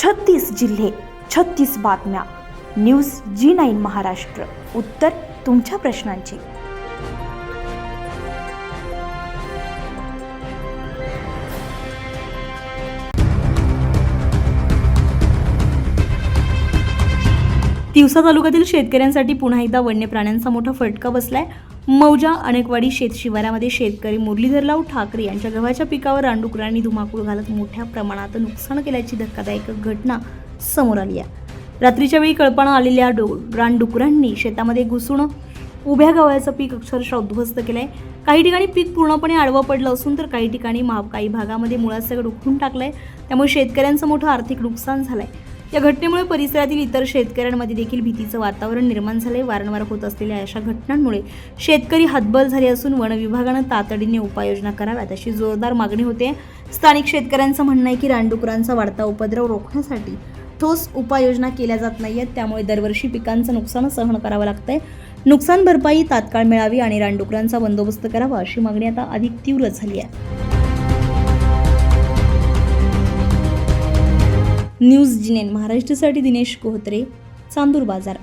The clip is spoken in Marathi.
36 जिल्हे, 36 बातम्या. News G9 Maharashtra. उत्तर तुमच्या प्रश्नांची. तिवसा तालुक्यातील शेतकऱ्यांसाठी पुन्हा एकदा वन्य प्राण्यांचा मोठा फटका बसलाय. मौजा अनेकवाडी शेत शिवारामध्ये शेतकरी मुरलीधरराव ठाकरे यांच्या गव्हाच्या पिकावर रानडुकरांनी धुमाकूळ घालत मोठ्या प्रमाणात नुकसान केल्याची धक्कादायक घटना समोर आली आहे. रात्रीच्या वेळी कळपानं आलेल्या रानडुकरांनी शेतामध्ये घुसून उभ्या गव्हाचं पीक अक्षरशः उद्ध्वस्त केलंय. काही ठिकाणी पीक पूर्णपणे आडवं पडलं असून तर काही ठिकाणी काही भागामध्ये मुळासकट उखडून टाकलंय. त्यामुळे शेतकऱ्यांचं मोठं आर्थिक नुकसान झालंय. या घटनेमुळे परिसरातील इतर शेतकऱ्यांमध्ये देखील भीतीचं वातावरण निर्माण झाले. वारंवार होत असलेल्या अशा घटनांमुळे शेतकरी हतबल झाले असून वन विभागानं तातडीने उपाययोजना कराव्यात अशी जोरदार मागणी होते. स्थानिक शेतकऱ्यांचं म्हणणं आहे की रानडुकरांचा वाढता उपद्रव रोखण्यासाठी ठोस उपाययोजना केल्या जात नाहीयेत. त्यामुळे दरवर्षी पिकांचं नुकसान सहन करावं लागतंय. नुकसान भरपाई तात्काळ मिळावी आणि रानडुकरांचा बंदोबस्त करावा अशी मागणी आता अधिक तीव्र झाली आहे. न्यूज G9 महाराष्ट्रासाठी दिनेश कोहत्रे, चांदूर बाजार.